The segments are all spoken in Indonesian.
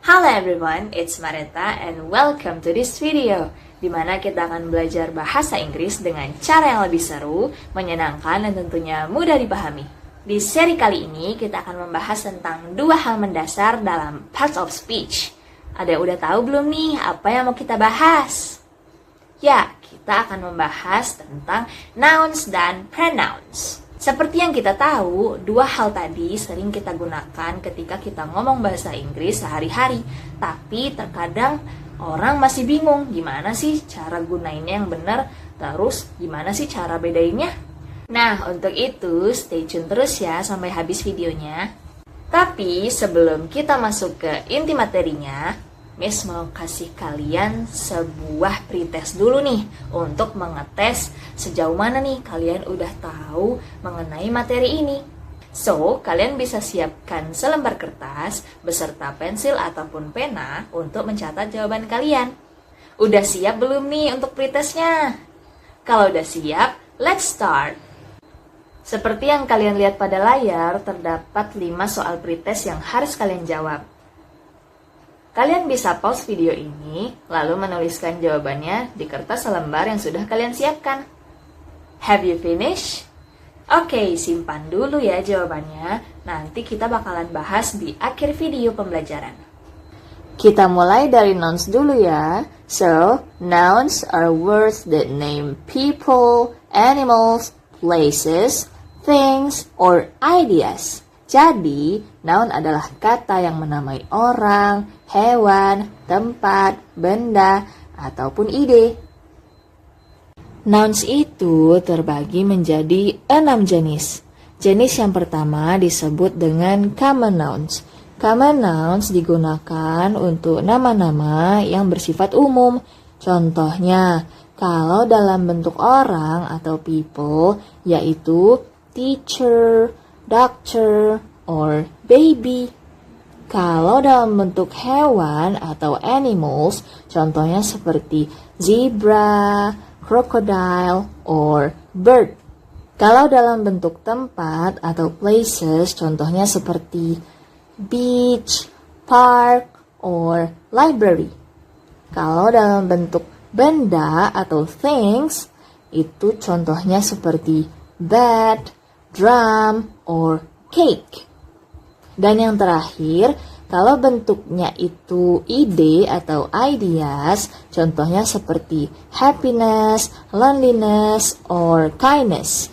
Hello everyone, it's Mareta and welcome to this video, di mana kita akan belajar bahasa Inggris dengan cara yang lebih seru, menyenangkan, dan tentunya mudah dipahami. Di seri kali ini, kita akan membahas tentang dua hal mendasar dalam parts of speech. Ada yang udah tahu belum nih apa yang mau kita bahas? Ya, kita akan membahas tentang nouns dan pronouns. Seperti yang kita tahu, dua hal tadi sering kita gunakan ketika kita ngomong bahasa Inggris sehari-hari. Tapi terkadang orang masih bingung gimana sih cara gunainnya yang benar, terus gimana sih cara bedainnya. Nah, untuk itu stay tune terus ya sampai habis videonya. Tapi sebelum kita masuk ke inti materinya, Miss mau kasih kalian sebuah pretest dulu nih untuk mengetes sejauh mana nih kalian udah tahu mengenai materi ini. So, kalian bisa siapkan selembar kertas beserta pensil ataupun pena untuk mencatat jawaban kalian. Udah siap belum nih untuk pretestnya? Kalau udah siap, let's start! Seperti yang kalian lihat pada layar, terdapat 5 soal pretest yang harus kalian jawab. Kalian bisa pause video ini, lalu menuliskan jawabannya di kertas selembar yang sudah kalian siapkan. Have you finished? Oke, simpan dulu ya jawabannya, nanti kita bakalan bahas di akhir video pembelajaran. Kita mulai dari nouns dulu ya. So, nouns are words that name people, animals, places, things, or ideas. Jadi, noun adalah kata yang menamai orang, hewan, tempat, benda, ataupun ide. Nouns itu terbagi menjadi 6 jenis. Jenis yang pertama disebut dengan common nouns. Common nouns digunakan untuk nama-nama yang bersifat umum. Contohnya, kalau dalam bentuk orang atau people, yaitu teacher, doctor, or baby. Kalau dalam bentuk hewan atau animals, contohnya seperti zebra, crocodile, or bird. Kalau dalam bentuk tempat atau places, contohnya seperti beach, park, or library. Kalau dalam bentuk benda atau things, itu contohnya seperti bed, drum, or cake. Dan yang terakhir, kalau bentuknya itu ide atau ideas, contohnya seperti happiness, loneliness, or kindness.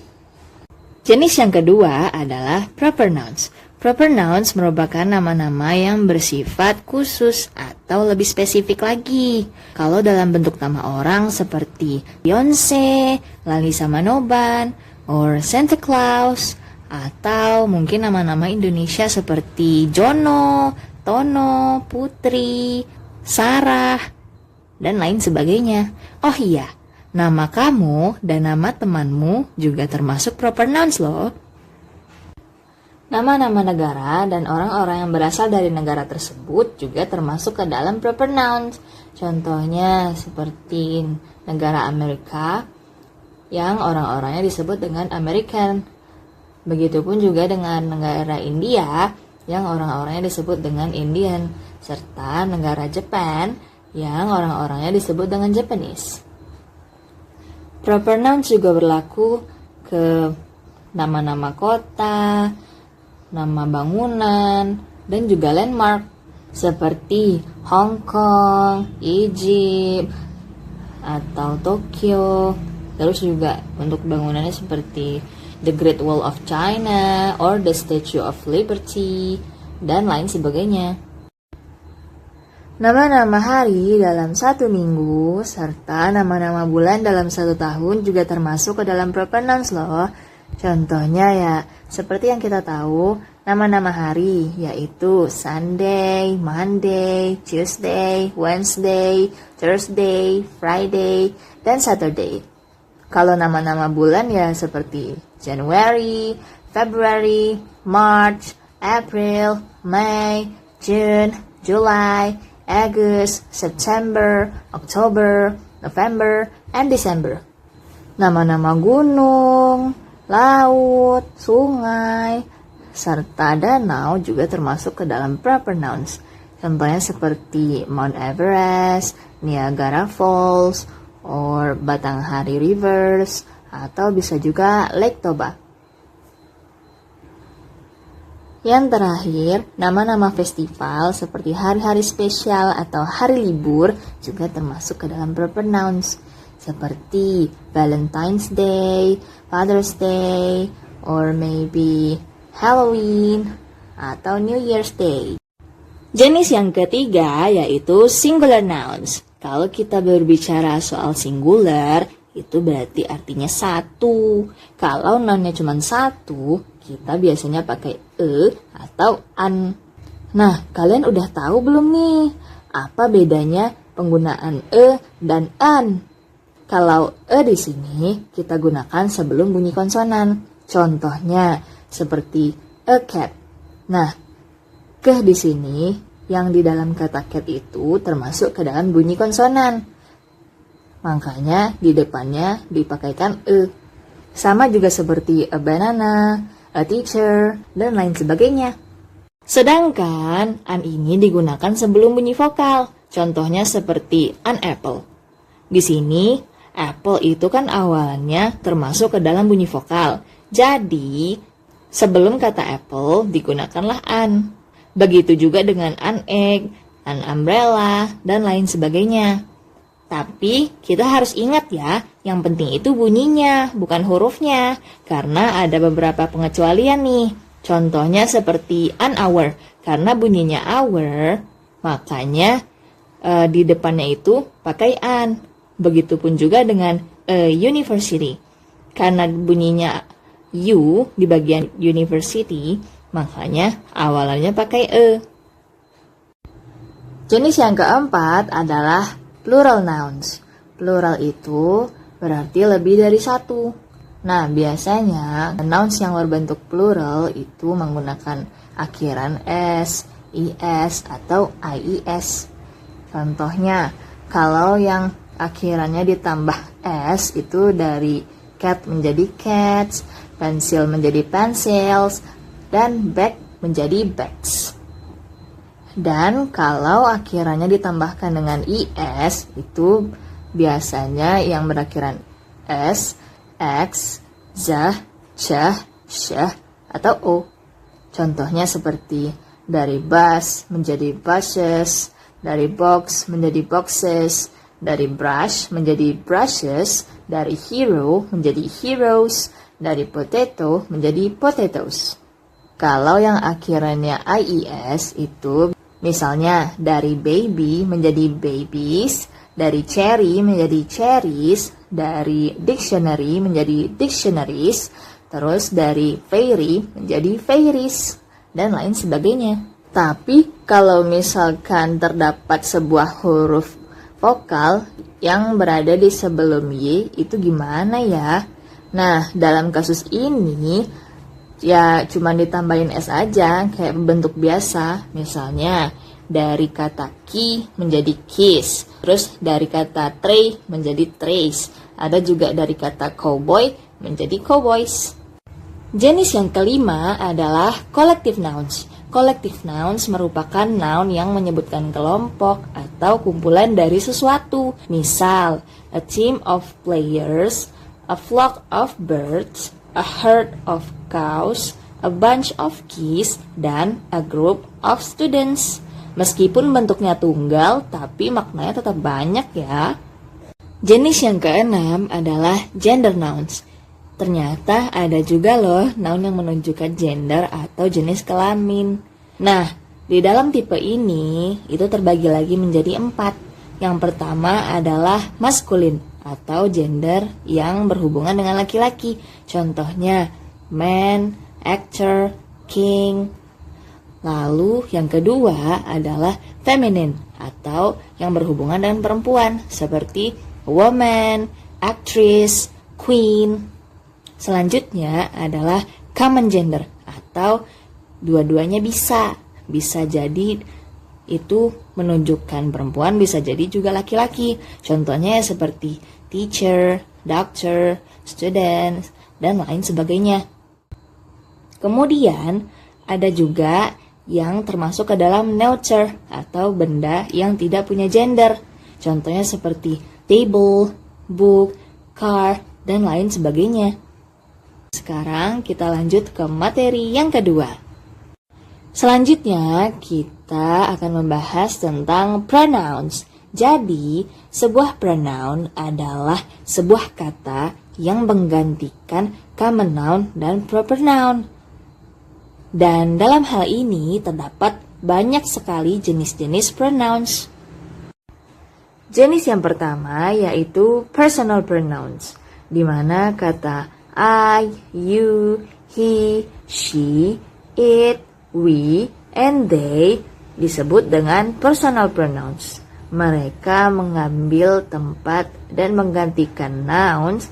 Jenis yang kedua adalah proper nouns. Proper nouns merupakan nama-nama yang bersifat khusus atau lebih spesifik lagi. Kalau dalam bentuk nama orang seperti Beyonce, Lalisa Manoban, or Santa Claus, atau mungkin nama-nama Indonesia seperti Jono, Tono, Putri, Sarah, dan lain sebagainya. Oh iya, nama kamu dan nama temanmu juga termasuk proper nouns loh. Nama-nama negara dan orang-orang yang berasal dari negara tersebut juga termasuk ke dalam proper nouns. Contohnya seperti negara Amerika, yang orang-orangnya disebut dengan American. Begitupun juga dengan negara India, yang orang-orangnya disebut dengan Indian, serta negara Jepang, yang orang-orangnya disebut dengan Japanese. Proper nouns juga berlaku ke nama-nama kota, nama bangunan, dan juga landmark, seperti Hong Kong, Egypt, atau Tokyo. Terus juga untuk bangunannya seperti The Great Wall of China, or the Statue of Liberty, dan lain sebagainya. Nama-nama hari dalam 1 minggu, serta nama-nama bulan dalam 1 tahun juga termasuk ke dalam proper nouns loh. Contohnya ya, seperti yang kita tahu, nama-nama hari yaitu Sunday, Monday, Tuesday, Wednesday, Thursday, Friday, dan Saturday. Kalau nama-nama bulan ya seperti January, February, March, April, May, June, July, August, September, October, November, and December. Nama-nama gunung, laut, sungai, serta danau juga termasuk ke dalam proper nouns. Contohnya seperti Mount Everest, Niagara Falls, or Batanghari Rivers, atau bisa juga Lake Toba. Yang terakhir, nama-nama festival seperti hari-hari spesial atau hari libur juga termasuk ke dalam proper nouns. Seperti Valentine's Day, Father's Day, or maybe Halloween, atau New Year's Day. Jenis yang ketiga yaitu singular nouns. Kalau kita berbicara soal singular, itu berarti artinya satu. Kalau nounnya cuma satu, kita biasanya pakai atau an. Nah, kalian udah tahu belum nih, apa bedanya penggunaan dan an? Kalau di sini kita gunakan sebelum bunyi konsonan. Contohnya seperti a cat. Nah, di sini yang di dalam kata cat itu termasuk ke dalam bunyi konsonan. Makanya di depannya dipakaikan Sama juga seperti a banana, a teacher, dan lain sebagainya. Sedangkan an ini digunakan sebelum bunyi vokal. Contohnya seperti an apple. Di sini apple itu kan awalnya termasuk ke dalam bunyi vokal. Jadi sebelum kata apple digunakanlah an. Begitu juga dengan an egg, an umbrella, dan lain sebagainya. Tapi kita harus ingat ya, yang penting itu bunyinya, bukan hurufnya. Karena ada beberapa pengecualian nih. Contohnya seperti an hour. Karena bunyinya hour, makanya di depannya itu pakai an. Begitupun juga dengan university. Karena bunyinya U di bagian university, makanya awalannya pakai Jenis yang keempat adalah plural nouns. Plural itu berarti lebih dari satu. Nah, biasanya nouns yang berbentuk plural itu menggunakan akhiran s, is, atau ies. Contohnya, kalau yang akhirannya ditambah s itu dari cat menjadi cats, pensil menjadi pencils, dan bag menjadi bags. Dan kalau akhirannya ditambahkan dengan is, itu biasanya yang berakhiran s, x, zah, syah, syah, atau o. Contohnya seperti dari bus menjadi buses, dari box menjadi boxes, dari brush menjadi brushes, dari hero menjadi heroes, dari potato menjadi potatoes. Kalau yang akhirannya ies itu misalnya dari baby menjadi babies, dari cherry menjadi cherries, dari dictionary menjadi dictionaries, terus dari fairy menjadi fairies, dan lain sebagainya. Tapi kalau misalkan terdapat sebuah huruf vokal yang berada di sebelum y, itu gimana ya? Nah, dalam kasus ini ya cuma ditambahin s aja kayak bentuk biasa. Misalnya dari kata key menjadi keys, terus dari kata tray menjadi trays, ada juga dari kata cowboy menjadi cowboys. Jenis yang kelima adalah collective nouns. Collective nouns merupakan noun yang menyebutkan kelompok atau kumpulan dari sesuatu. Misal, a team of players, a flock of birds, a herd of cows, a bunch of geese, dan a group of students. Meskipun bentuknya tunggal, tapi maknanya tetap banyak ya. Jenis yang keenam adalah gender nouns. Ternyata ada juga loh noun yang menunjukkan gender atau jenis kelamin. Nah, di dalam tipe ini itu terbagi lagi menjadi 4. Yang pertama adalah maskulin atau gender yang berhubungan dengan laki-laki. Contohnya man, actor, king. Lalu yang kedua adalah feminine atau yang berhubungan dengan perempuan seperti woman, actress, queen. Selanjutnya adalah common gender atau dua-duanya bisa jadi itu menunjukkan perempuan, bisa jadi juga laki-laki. Contohnya seperti teacher, doctor, student, dan lain sebagainya. Kemudian ada juga yang termasuk ke dalam neuter atau benda yang tidak punya gender. Contohnya seperti table, book, car, dan lain sebagainya. Sekarang kita lanjut ke materi yang kedua. Selanjutnya kita akan membahas tentang pronouns. Jadi, sebuah pronoun adalah sebuah kata yang menggantikan common noun dan proper noun. Dan dalam hal ini terdapat banyak sekali jenis-jenis pronouns. Jenis yang pertama yaitu personal pronouns, di mana kata I, you, he, she, it, we, and they disebut dengan personal pronouns. Mereka mengambil tempat dan menggantikan nouns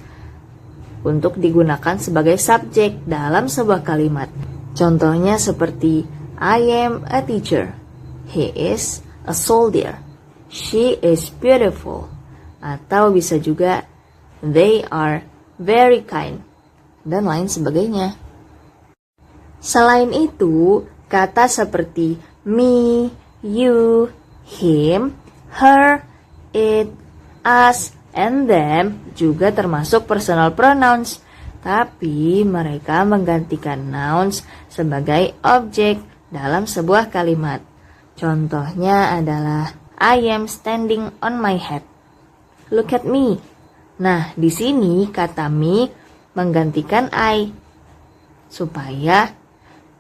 untuk digunakan sebagai subjek dalam sebuah kalimat. Contohnya seperti I am a teacher, he is a soldier, she is beautiful, atau bisa juga they are very kind, dan lain sebagainya. Selain itu, kata seperti me, you, him, her, it, us, and them juga termasuk personal pronouns, tapi mereka menggantikan nouns sebagai objek dalam sebuah kalimat. Contohnya adalah I am standing on my head. Look at me. Nah, di sini kata me menggantikan I supaya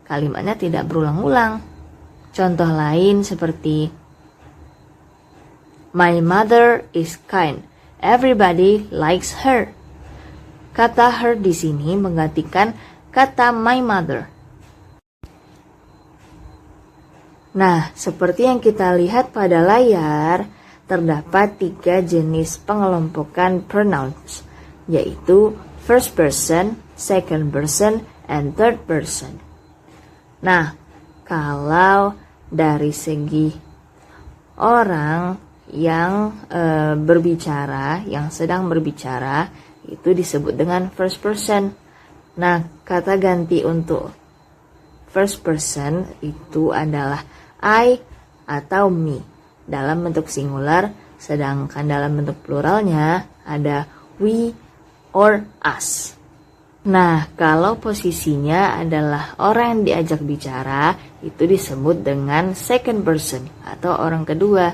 kalimatnya tidak berulang-ulang. Contoh lain seperti my mother is kind. Everybody likes her. Kata her di sini menggantikan kata my mother. Nah, seperti yang kita lihat pada layar, terdapat 3 jenis pengelompokan pronouns, yaitu first person, second person, and third person. Nah, kalau dari segi orang yang berbicara, yang sedang berbicara, itu disebut dengan first person. Nah, kata ganti untuk first person itu adalah I atau me dalam bentuk singular, sedangkan dalam bentuk pluralnya ada we or us. Nah, kalau posisinya adalah orang yang diajak bicara, itu disebut dengan second person atau orang kedua.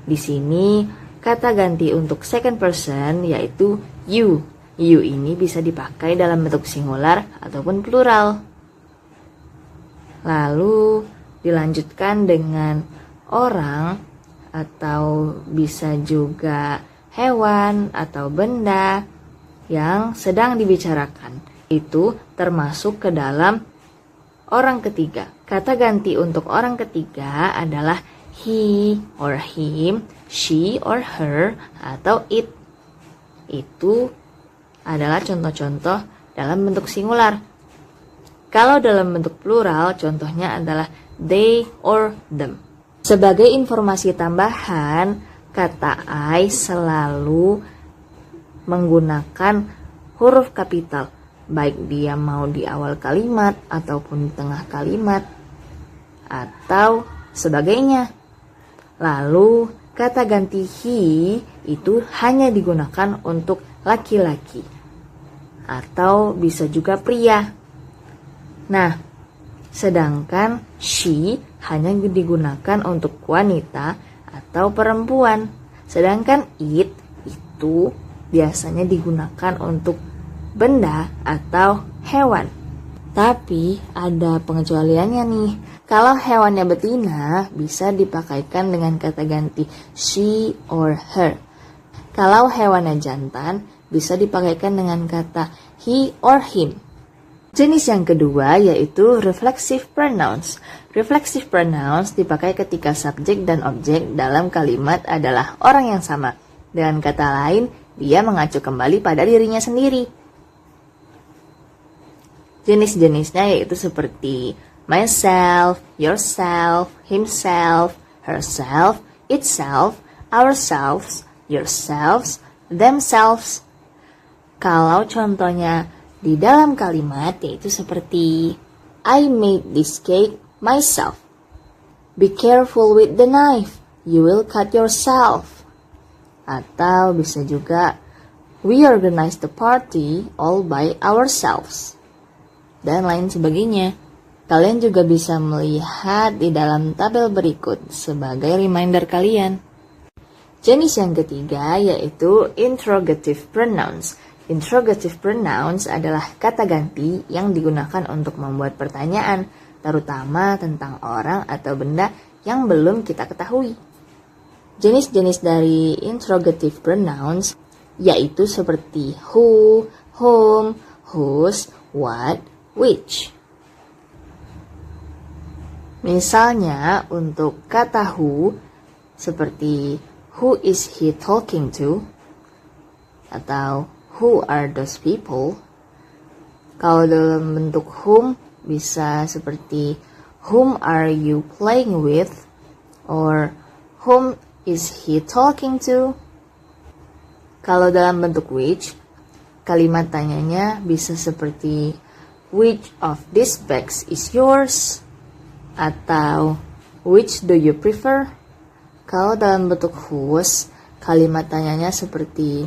Di sini kata ganti untuk second person yaitu you. You ini bisa dipakai dalam bentuk singular ataupun plural. Lalu dilanjutkan dengan orang atau bisa juga hewan atau benda yang sedang dibicarakan. Itu termasuk ke dalam orang ketiga. Kata ganti untuk orang ketiga adalah he or him, she or her, atau it. Itu adalah contoh-contoh dalam bentuk singular. Kalau dalam bentuk plural, contohnya adalah they or them. Sebagai informasi tambahan, kata I selalu menggunakan huruf kapital, baik dia mau di awal kalimat ataupun di tengah kalimat atau sebagainya. Lalu kata ganti he itu hanya digunakan untuk laki-laki atau bisa juga pria. Nah, sedangkan she hanya digunakan untuk wanita atau perempuan. Sedangkan it itu biasanya digunakan untuk benda atau hewan. Tapi ada pengecualiannya nih. Kalau hewannya betina bisa dipakaikan dengan kata ganti she or her. Kalau hewannya jantan bisa dipakaikan dengan kata he or him. Jenis yang kedua yaitu reflexive pronouns. Reflexive pronouns dipakai ketika subjek dan objek dalam kalimat adalah orang yang sama. Dengan kata lain, dia mengacu kembali pada dirinya sendiri. Jenis-jenisnya yaitu seperti myself, yourself, himself, herself, itself, ourselves, yourselves, themselves. Kalau contohnya di dalam kalimat yaitu seperti I made this cake myself. Be careful with the knife, you will cut yourself. Atau bisa juga, we organize the party all by ourselves. Dan lain sebagainya. Kalian juga bisa melihat di dalam tabel berikut sebagai reminder kalian. Jenis yang ketiga yaitu interrogative pronouns. Interrogative pronouns adalah kata ganti yang digunakan untuk membuat pertanyaan, terutama tentang orang atau benda yang belum kita ketahui. Jenis-jenis dari interrogative pronouns yaitu seperti who, whom, whose, what, which. Misalnya untuk kata who seperti who is he talking to? Atau who are those people? Kalau dalam bentuk whom bisa seperti whom are you playing with? Or whom is he talking to? Kalau dalam bentuk which, kalimat tanyanya bisa seperti which of these bags is yours? Atau which do you prefer? Kalau dalam bentuk whose, kalimat tanyanya seperti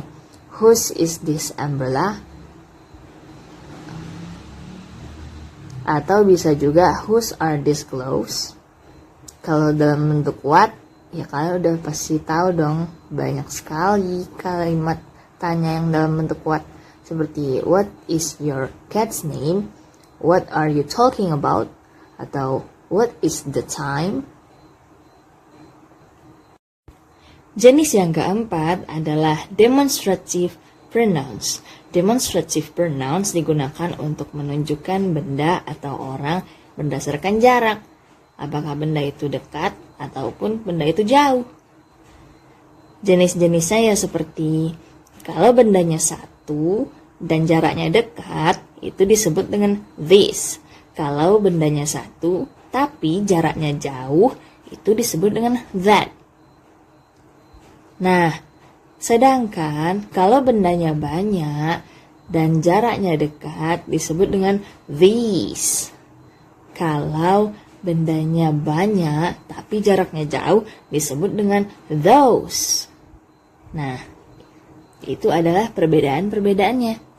whose is this umbrella? Atau bisa juga whose are these gloves? Kalau dalam bentuk what, ya kalian udah pasti tahu dong, banyak sekali kalimat tanya yang dalam bentuk what. Seperti what is your cat's name? What are you talking about? Atau what is the time? Jenis yang keempat adalah demonstrative pronouns. Demonstrative pronouns digunakan untuk menunjukkan benda atau orang berdasarkan jarak. Apakah benda itu dekat ataupun benda itu jauh. Jenis-jenisnya ya seperti kalau bendanya satu dan jaraknya dekat, itu disebut dengan this. Kalau bendanya satu tapi jaraknya jauh, itu disebut dengan that. Nah, sedangkan kalau bendanya banyak dan jaraknya dekat disebut dengan these. Kalau bendanya banyak tapi jaraknya jauh disebut dengan those. Nah, itu adalah perbedaan-perbedaannya.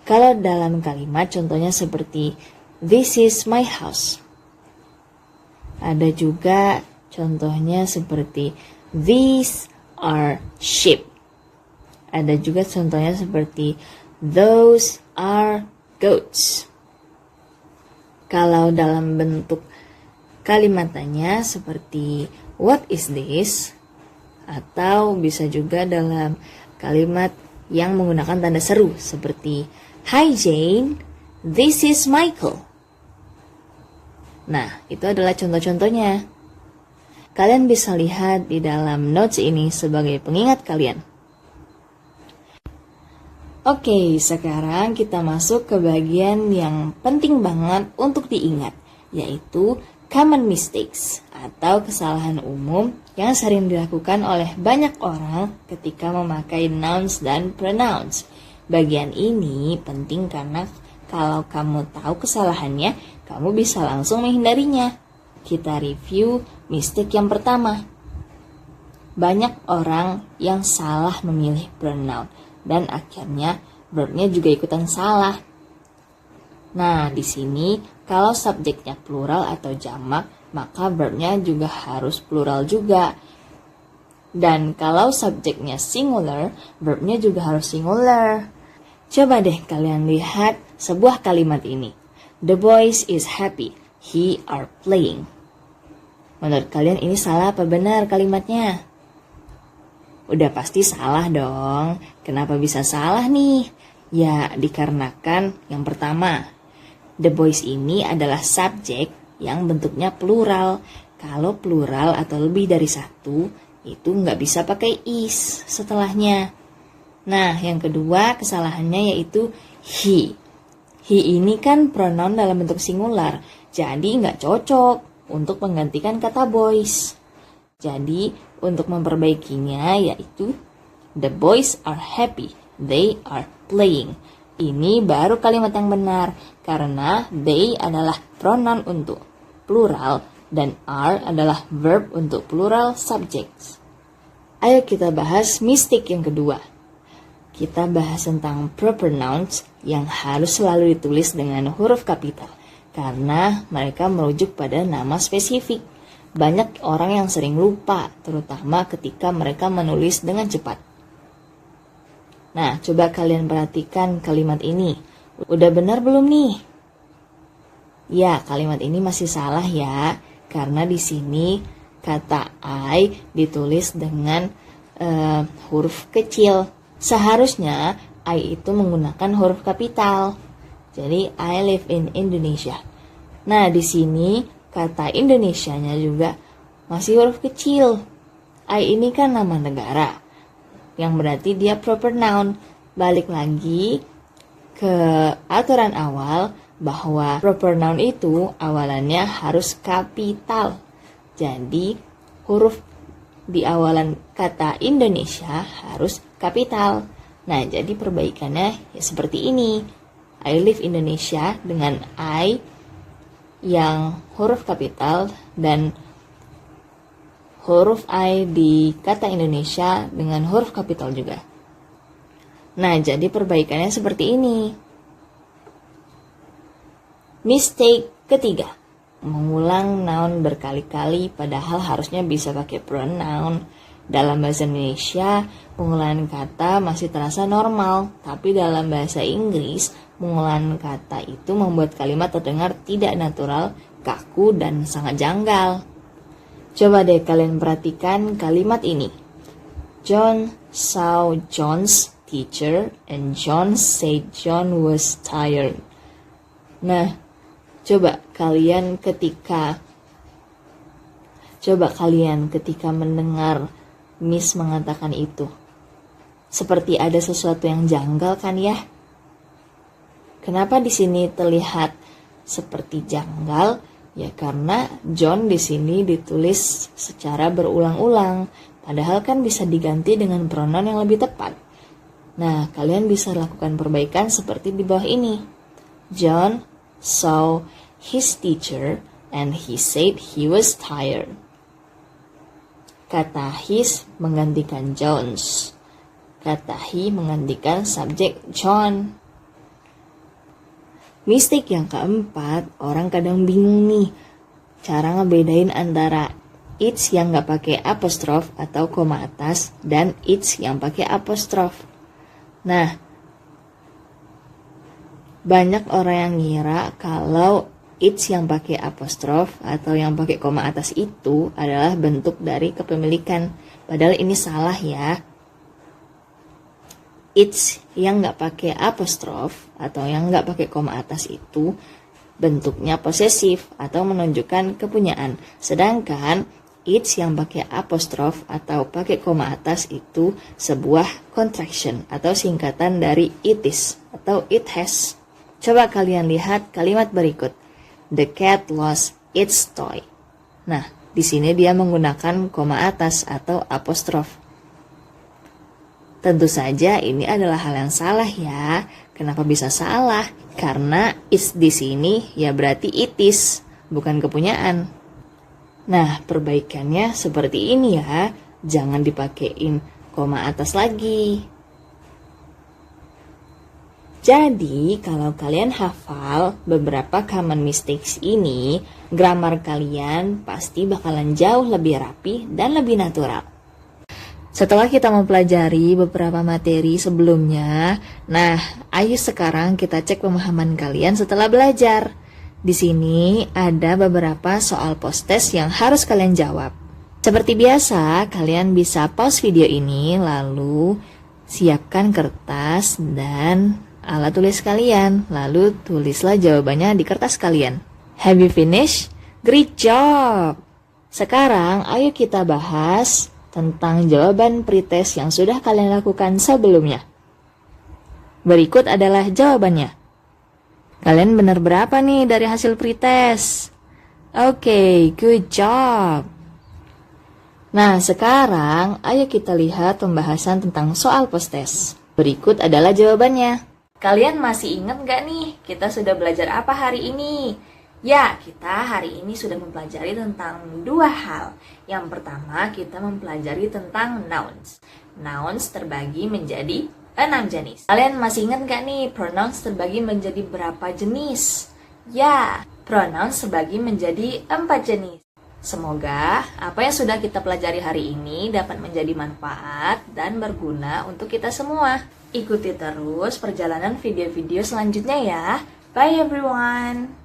Kalau dalam kalimat contohnya seperti this is my house. Ada juga contohnya seperti these are sheep. Ada juga contohnya seperti those are goats. Kalau dalam bentuk kalimat tanya seperti what is this? Atau bisa juga dalam kalimat yang menggunakan tanda seru seperti hi Jane, this is Michael. Nah, itu adalah contoh-contohnya. Kalian bisa lihat di dalam notes ini sebagai pengingat kalian. Oke, sekarang kita masuk ke bagian yang penting banget untuk diingat, yaitu common mistakes atau kesalahan umum yang sering dilakukan oleh banyak orang ketika memakai nouns dan pronouns. Bagian ini penting karena kalau kamu tahu kesalahannya, kamu bisa langsung menghindarinya. Kita review mistake yang pertama. Banyak orang yang salah memilih pronoun dan akhirnya verbnya juga ikutan salah. Nah, di sini kalau subjeknya plural atau jamak, maka verbnya juga harus plural juga. Dan kalau subjeknya singular, verbnya juga harus singular. Coba deh kalian lihat sebuah kalimat ini. The boys is happy, he are playing. Menurut kalian ini salah apa benar kalimatnya? Udah pasti salah dong. Kenapa bisa salah nih? Ya, dikarenakan yang pertama, the boys ini adalah subjek yang bentuknya plural. Kalau plural atau lebih dari satu, itu nggak bisa pakai is setelahnya. Nah, yang kedua kesalahannya yaitu he. He ini kan pronoun dalam bentuk singular, jadi nggak cocok untuk menggantikan kata boys. Jadi, untuk memperbaikinya yaitu the boys are happy, they are playing. Ini baru kalimat yang benar karena they adalah pronoun untuk plural dan are adalah verb untuk plural subjects. Ayo kita bahas mistake yang kedua. Kita bahas tentang proper nouns yang harus selalu ditulis dengan huruf kapital karena mereka merujuk pada nama spesifik. Banyak orang yang sering lupa, terutama ketika mereka menulis dengan cepat. Nah, coba kalian perhatikan kalimat ini. Udah benar belum nih? Ya, kalimat ini masih salah ya, karena di sini kata I ditulis dengan huruf kecil. Seharusnya I itu menggunakan huruf kapital. Jadi I live in Indonesia. Nah, di sini kata Indonesianya juga masih huruf kecil. I ini kan nama negara, yang berarti dia proper noun. Balik lagi ke aturan awal bahwa proper noun itu awalannya harus kapital. Jadi huruf di awalan kata Indonesia harus kapital. Nah, jadi perbaikannya ya seperti ini. I live Indonesia dengan I yang huruf kapital dan huruf I di kata Indonesia dengan huruf kapital juga. Nah, jadi perbaikannya seperti ini. Mistake ketiga. Mengulang noun berkali-kali padahal harusnya bisa pakai pronoun. Dalam bahasa Indonesia, pengulangan kata masih terasa normal, tapi dalam bahasa Inggris, pengulangan kata itu membuat kalimat terdengar tidak natural, kaku, dan sangat janggal. Coba deh kalian perhatikan kalimat ini. John saw John's teacher and John said John was tired. Nah, coba kalian ketika mendengar Miss mengatakan itu, seperti ada sesuatu yang janggal kan ya? Kenapa di sini terlihat seperti janggal? Ya karena John di sini ditulis secara berulang-ulang, padahal kan bisa diganti dengan pronoun yang lebih tepat. Nah, kalian bisa lakukan perbaikan seperti di bawah ini. John saw his teacher and he said he was tired. Kata his menggantikan John's. Kata he menggantikan subjek John. Mistake yang keempat, orang kadang bingung nih cara ngebedain antara it's yang gak pakai apostrof atau koma atas dan it's yang pakai apostrof. Nah, banyak orang yang ngira kalau it's yang pakai apostrof atau yang pakai koma atas itu adalah bentuk dari kepemilikan. Padahal ini salah ya. It's yang nggak pakai apostrof atau yang nggak pakai koma atas itu bentuknya posesif atau menunjukkan kepunyaan. Sedangkan it's yang pakai apostrof atau pakai koma atas itu sebuah contraction atau singkatan dari it is atau it has. Coba kalian lihat kalimat berikut. The cat lost its toy. Nah, di sini dia menggunakan koma atas atau apostrof. Tentu saja ini adalah hal yang salah ya. Kenapa bisa salah? Karena it's di sini ya berarti it is, bukan kepunyaan. Nah, perbaikannya seperti ini ya. Jangan dipakein koma atas lagi. Jadi, kalau kalian hafal beberapa common mistakes ini, grammar kalian pasti bakalan jauh lebih rapi dan lebih natural. Setelah kita mempelajari beberapa materi sebelumnya, nah, ayo sekarang kita cek pemahaman kalian setelah belajar. Di sini ada beberapa soal post-test yang harus kalian jawab. Seperti biasa, kalian bisa pause video ini, lalu siapkan kertas dan alat tulis kalian, lalu tulislah jawabannya di kertas kalian. Have you finished? Great job! Sekarang ayo kita bahas tentang jawaban pretest yang sudah kalian lakukan sebelumnya. Berikut adalah jawabannya. Kalian benar berapa nih dari hasil pretest? Oke, good job! Nah, sekarang ayo kita lihat pembahasan tentang soal post-test. Berikut adalah jawabannya. Kalian masih ingat gak nih kita sudah belajar apa hari ini? Ya, kita hari ini sudah mempelajari tentang dua hal. Yang pertama, kita mempelajari tentang nouns. Nouns terbagi menjadi 6 jenis. Kalian masih ingat gak nih, pronouns terbagi menjadi berapa jenis? Ya, pronouns terbagi menjadi 4 jenis. Semoga apa yang sudah kita pelajari hari ini dapat menjadi manfaat dan berguna untuk kita semua. Ikuti terus perjalanan video-video selanjutnya ya. Bye everyone!